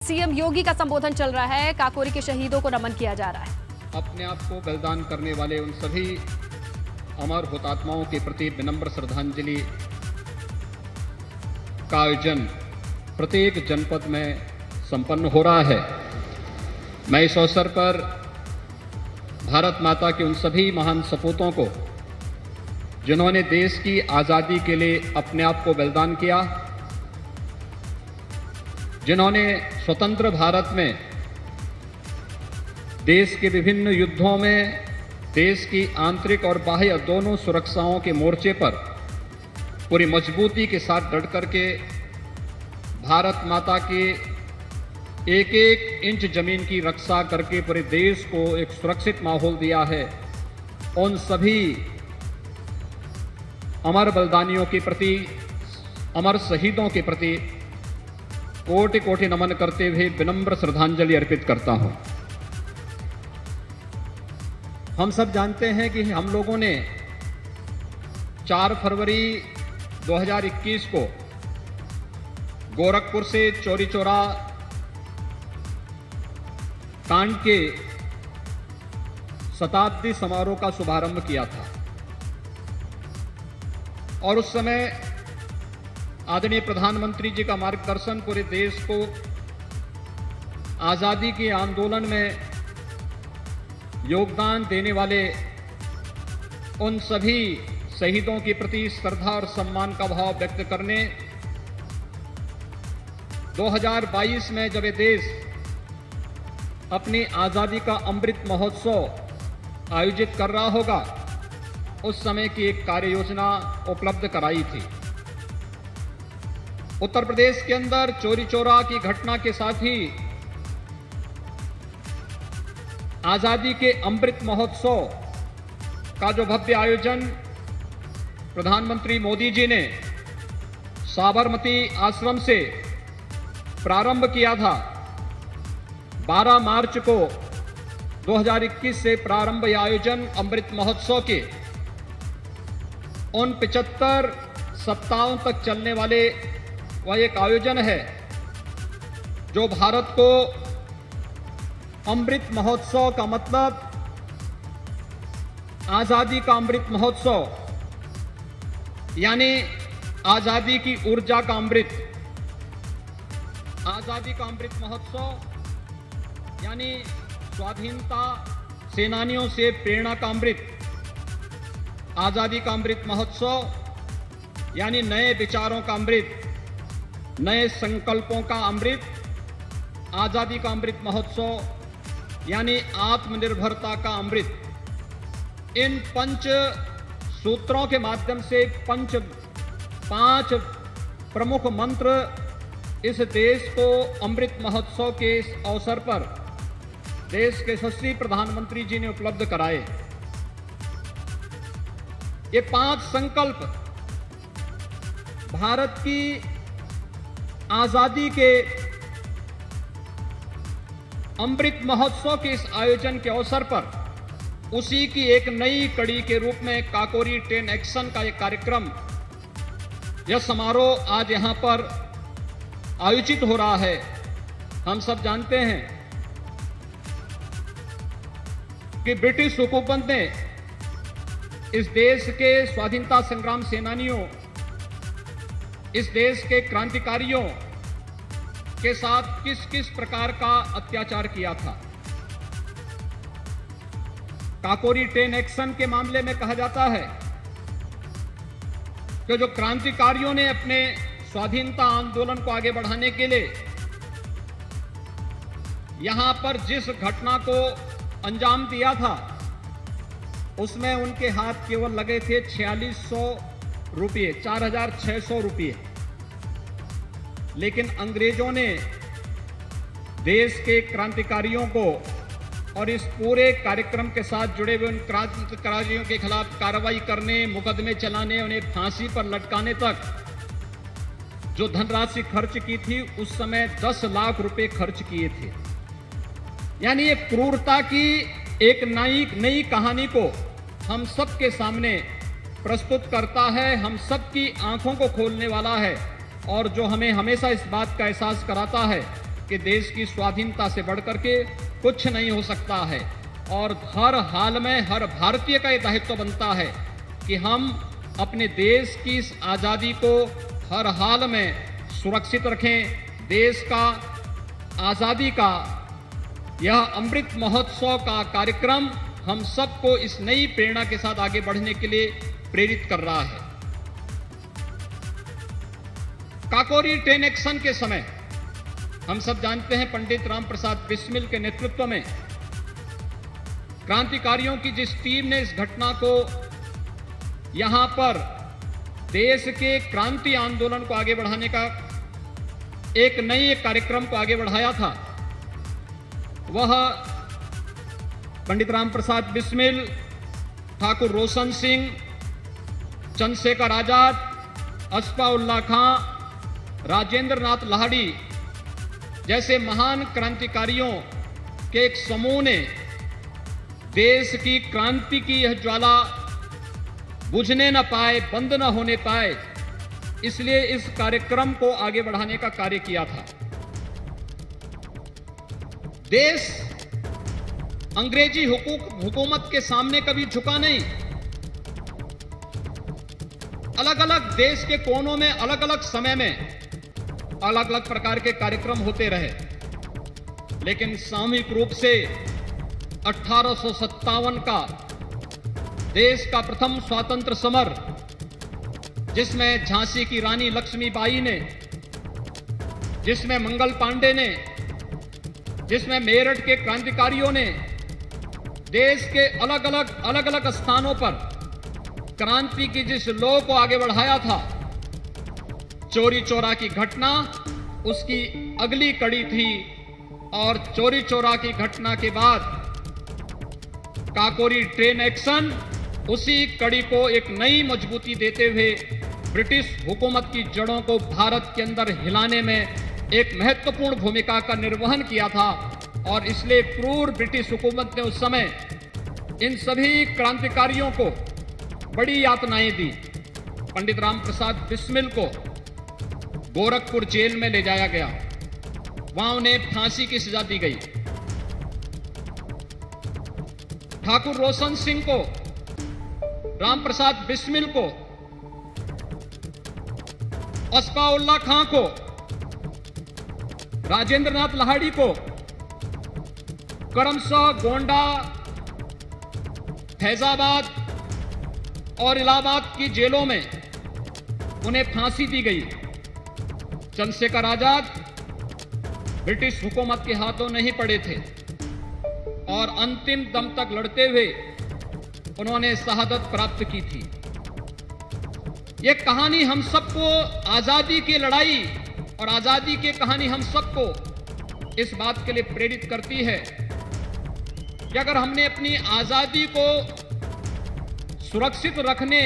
CM योगी का संबोधन चल रहा है। काकोरी के शहीदों को नमन किया जा रहा है। अपने आप को बलिदान करने वाले उन सभी अमर हुतात्माओं के प्रति विनम्र श्रद्धांजलि का आयोजन प्रत्येक जनपद में संपन्न हो रहा है। मैं इस अवसर पर भारत माता के उन सभी महान सपूतों को, जिन्होंने देश की आज़ादी के लिए अपने आप को बलिदान किया, जिन्होंने स्वतंत्र भारत में देश के विभिन्न युद्धों में देश की आंतरिक और बाह्य दोनों सुरक्षाओं के मोर्चे पर पूरी मजबूती के साथ डट करके भारत माता के एक एक इंच जमीन की रक्षा करके पूरे देश को एक सुरक्षित माहौल दिया है। उन सभी अमर बलिदानियों के प्रति, अमर शहीदों के प्रति कोटि कोटि नमन करते हुए विनम्र श्रद्धांजलि अर्पित करता हूं। हम सब जानते हैं कि हम लोगों ने 4 फरवरी 2021 को गोरखपुर से चौरी चौरा कांड के शताब्दी समारोह का शुभारंभ किया था और उस समय आदरणीय प्रधानमंत्री जी का मार्गदर्शन पूरे देश को आज़ादी के आंदोलन में योगदान देने वाले उन सभी शहीदों के प्रति श्रद्धा और सम्मान का भाव व्यक्त करने 2022 में जब ये देश अपनी आज़ादी का अमृत महोत्सव आयोजित कर रहा होगा, उस समय की एक कार्य योजना उपलब्ध कराई थी। उत्तर प्रदेश के अंदर चौरी चौरा की घटना के साथ ही आज़ादी के अमृत महोत्सव का जो भव्य आयोजन प्रधानमंत्री मोदी जी ने साबरमती आश्रम से प्रारंभ किया था। 12 मार्च को 2021 से प्रारंभ यह आयोजन अमृत महोत्सव के उन 75 सप्ताहों तक चलने वाले वह एक आयोजन है जो भारत को अमृत महोत्सव का मतलब आज़ादी का अमृत महोत्सव यानी आज़ादी की ऊर्जा का अमृत, आज़ादी का अमृत महोत्सव यानी स्वाधीनता सेनानियों से प्रेरणा का अमृत, आज़ादी का अमृत महोत्सव यानी नए विचारों का अमृत, नए संकल्पों का अमृत, आज़ादी का अमृत महोत्सव यानी आत्मनिर्भरता का अमृत। इन 5 सूत्रों के माध्यम से 5 प्रमुख मंत्र इस देश को अमृत महोत्सव के इस अवसर पर देश के यशस्वी प्रधानमंत्री जी ने उपलब्ध कराए। ये 5 संकल्प भारत की आज़ादी के अमृत महोत्सव के इस आयोजन के अवसर पर उसी की एक नई कड़ी के रूप में काकोरी टेन एक्शन का एक कार्यक्रम, यह समारोह आज यहां पर आयोजित हो रहा है। हम सब जानते हैं कि ब्रिटिश हुकूमत ने इस देश के स्वाधीनता संग्राम सेनानियों, इस देश के क्रांतिकारियों के साथ किस किस प्रकार का अत्याचार किया था। काकोरी टेन एक्शन के मामले में कहा जाता है कि जो क्रांतिकारियों ने अपने स्वाधीनता आंदोलन को आगे बढ़ाने के लिए यहां पर जिस घटना को अंजाम दिया था, उसमें उनके हाथ केवल लगे थे 4600 रुपये, 4600 रुपये। लेकिन अंग्रेजों ने देश के क्रांतिकारियों को और इस पूरे कार्यक्रम के साथ जुड़े हुए उन क्रांतिकारियों के खिलाफ कार्रवाई करने, मुकदमे चलाने, उन्हें फांसी पर लटकाने तक जो धनराशि खर्च की थी, उस समय 10 लाख रुपए खर्च किए थे। यानी ये क्रूरता की एक नई कहानी को हम सबके सामने प्रस्तुत करता है, हम सबकी आंखों को खोलने वाला है और जो हमें हमेशा इस बात का एहसास कराता है कि देश की स्वाधीनता से बढ़कर के कुछ नहीं हो सकता है और हर हाल में हर भारतीय का ये दायित्व बनता है कि हम अपने देश की इस आज़ादी को हर हाल में सुरक्षित रखें। देश का आज़ादी का यह अमृत महोत्सव का कार्यक्रम हम सबको इस नई प्रेरणा के साथ आगे बढ़ने के लिए प्रेरित कर रहा है। काकोरी ट्रेन एक्शन के समय हम सब जानते हैं पंडित राम प्रसाद बिस्मिल के नेतृत्व में क्रांतिकारियों की जिस टीम ने इस घटना को यहां पर देश के क्रांति आंदोलन को आगे बढ़ाने का एक नए कार्यक्रम को आगे बढ़ाया था, वह पंडित राम प्रसाद बिस्मिल, ठाकुर रोशन सिंह, चंद्रशेखर आजाद, अस्फाउल्लाह खां, राजेंद्र नाथ लाहिड़ी जैसे महान क्रांतिकारियों के एक समूह ने देश की क्रांति की यह ज्वाला बुझने न पाए, बंद न होने पाए, इसलिए इस कार्यक्रम को आगे बढ़ाने का कार्य किया था। देश अंग्रेजी हुकूमत के सामने कभी झुका नहीं। अलग अलग देश के कोनों में अलग अलग समय में अलग अलग प्रकार के कार्यक्रम होते रहे, लेकिन सामूहिक रूप से 1857 का देश का प्रथम स्वतंत्र समर, जिसमें झांसी की रानी लक्ष्मीबाई ने, जिसमें मंगल पांडे ने, जिसमें मेरठ के क्रांतिकारियों ने देश के अलग अलग स्थानों पर क्रांति की जिस लौ को आगे बढ़ाया था, चोरी चोरा की घटना उसकी अगली कड़ी थी। और चोरी चोरा की घटना के बाद काकोरी ट्रेन एक्शन उसी कड़ी को एक नई मजबूती देते हुए ब्रिटिश हुकूमत की जड़ों को भारत के अंदर हिलाने में एक महत्वपूर्ण भूमिका का निर्वहन किया था। और इसलिए क्रूर ब्रिटिश हुकूमत ने उस समय इन सभी क्रांतिकारियों को बड़ी यातनाएं दी। पंडित राम प्रसाद बिस्मिल को गोरखपुर जेल में ले जाया गया, वहां उन्हें फांसी की सजा दी गई। ठाकुर रोशन सिंह को, राम प्रसाद बिस्मिल को, अस्फाउल्लाह खां को, राजेंद्र नाथ लाहिड़ी को करमसह, गोंडा, फैजाबाद और इलाहाबाद की जेलों में उन्हें फांसी दी गई। चंद्रशेखर आजाद ब्रिटिश हुकूमत के हाथों नहीं पड़े थे और अंतिम दम तक लड़ते हुए उन्होंने शहादत प्राप्त की थी। यह कहानी हम सबको आजादी की लड़ाई और आजादी की कहानी हम सबको इस बात के लिए प्रेरित करती है कि अगर हमने अपनी आजादी को सुरक्षित रखने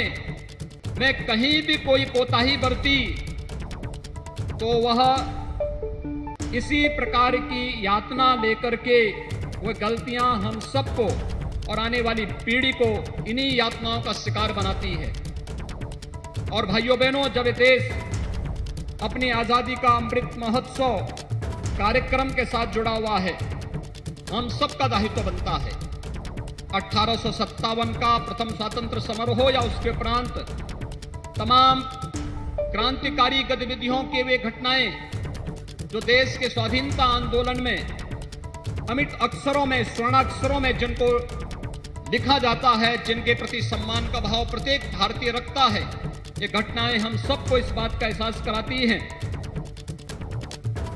में कहीं भी कोई कोताही बरती तो वह इसी प्रकार की यातना लेकर के वह गलतियां हम सबको और आने वाली पीढ़ी को इन्हीं यातनाओं का शिकार बनाती है। और भाइयों बहनों, जब ये देश अपनी आजादी का अमृत महोत्सव कार्यक्रम के साथ जुड़ा हुआ है, हम सबका दायित्व बनता है। 1857 का प्रथम स्वतंत्र समारोह या उसके उपरांत तमाम क्रांतिकारी गतिविधियों के वे घटनाएं जो देश के स्वाधीनता आंदोलन में अमिट अक्षरों में, स्वर्णाक्षरों में जिनको लिखा जाता है, जिनके प्रति सम्मान का भाव प्रत्येक भारतीय रखता है, ये घटनाएं हम सबको इस बात का एहसास कराती हैं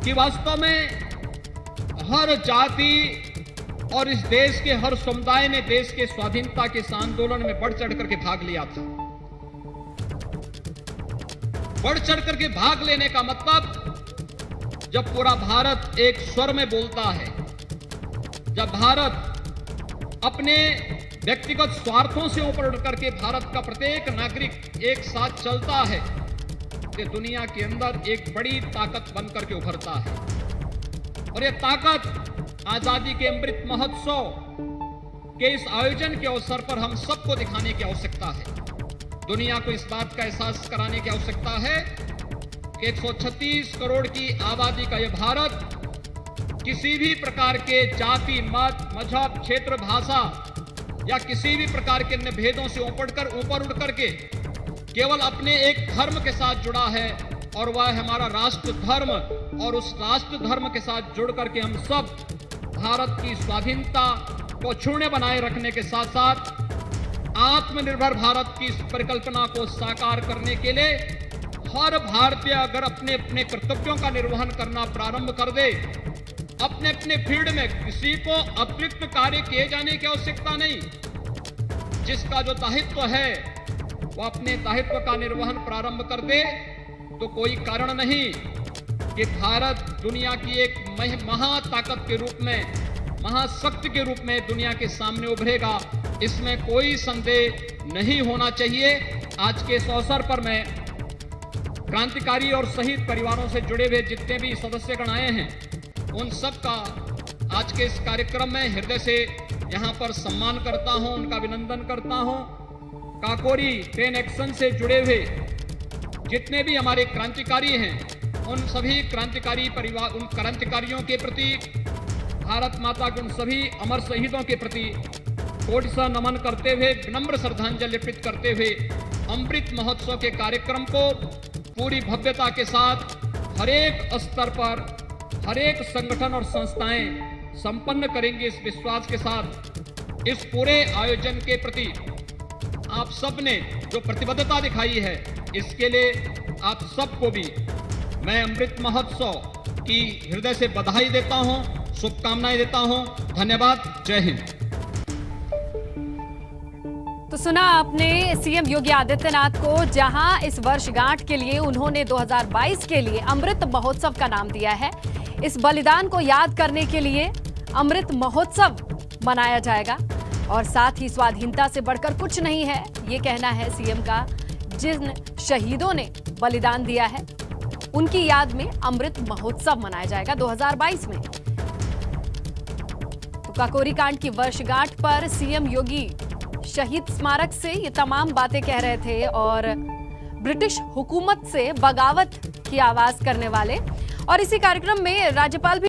कि वास्तव में हर जाति और इस देश के हर समुदाय ने देश के स्वाधीनता के इस आंदोलन में बढ़ चढ़ करके भाग लिया था। बढ़ चढ़ करके भाग लेने का मतलब जब पूरा भारत एक स्वर में बोलता है, जब भारत अपने व्यक्तिगत स्वार्थों से ऊपर उठ करके भारत का प्रत्येक नागरिक एक साथ चलता है, तो दुनिया के अंदर एक बड़ी ताकत बनकर के उभरता है। और यह ताकत आजादी के अमृत महोत्सव के इस आयोजन के अवसर पर हम सबको दिखाने की आवश्यकता है। दुनिया को इस बात का एहसास कराने की आवश्यकता है कि 136 करोड़ की आबादी का यह भारत किसी भी प्रकार के जाति, मत, मजहब, क्षेत्र, भाषा या किसी भी प्रकार के अन्य भेदों से ऊपर उठ करके केवल अपने एक धर्म के साथ जुड़ा है, और वह है हमारा राष्ट्र धर्म। और उस राष्ट्र धर्म के साथ जुड़ करके हम सब भारत की स्वाधीनता को अक्षुण्ण बनाए रखने के साथ साथ आत्मनिर्भर भारत की इस परिकल्पना को साकार करने के लिए हर भारतीय अगर अपने अपने कर्तव्यों का निर्वहन करना प्रारंभ कर दे, अपने अपने फील्ड में किसी को अतिरिक्त कार्य किए जाने की आवश्यकता नहीं, जिसका जो दायित्व है वो अपने दायित्व का निर्वहन प्रारंभ कर दे, तो कोई कारण नहीं कि भारत दुनिया की एक महाताकत के रूप में, महाशक्ति के रूप में दुनिया के सामने उभरेगा। इसमें कोई संदेह नहीं होना चाहिए। आज के इस अवसर पर मैं क्रांतिकारी और शहीद परिवारों से जुड़े हुए जितने भी सदस्यगण आए हैं, उन सब का आज के इस कार्यक्रम में हृदय से यहाँ पर सम्मान करता हूँ, उनका अभिनंदन करता हूँ। काकोरी 10 एक्शन से जुड़े हुए जितने भी हमारे क्रांतिकारी हैं, उन सभी क्रांतिकारी परिवार, उन क्रांतिकारियों के प्रति, भारत माता के उन सभी अमर शहीदों के प्रति कोटि सा नमन करते हुए, विनम्र श्रद्धांजलि अर्पित करते हुए अमृत महोत्सव के कार्यक्रम को पूरी भव्यता के साथ हर एक स्तर पर हर एक संगठन और संस्थाएं संपन्न करेंगे। इस विश्वास के साथ इस पूरे आयोजन के प्रति आप सब ने जो प्रतिबद्धता दिखाई है, इसके लिए आप सबको भी मैं अमृत महोत्सव की हृदय से बधाई देता हूं, शुभकामनाएं देता हूं। धन्यवाद। जय हिंद। तो सुना आपने सीएम योगी आदित्यनाथ को, जहां इस वर्षगांठ के लिए उन्होंने 2022 के लिए अमृत महोत्सव का नाम दिया है। इस बलिदान को याद करने के लिए अमृत महोत्सव मनाया जाएगा और साथ ही स्वाधीनता से बढ़कर कुछ नहीं है, ये कहना है सीएम का। जिन शहीदों ने बलिदान दिया है उनकी याद में अमृत महोत्सव मनाया जाएगा 2022 में। तो काकोरी कांड की वर्षगांठ पर सीएम योगी शहीद स्मारक से ये तमाम बातें कह रहे थे और ब्रिटिश हुकूमत से बगावत की आवाज करने वाले। और इसी कार्यक्रम में राज्यपाल भी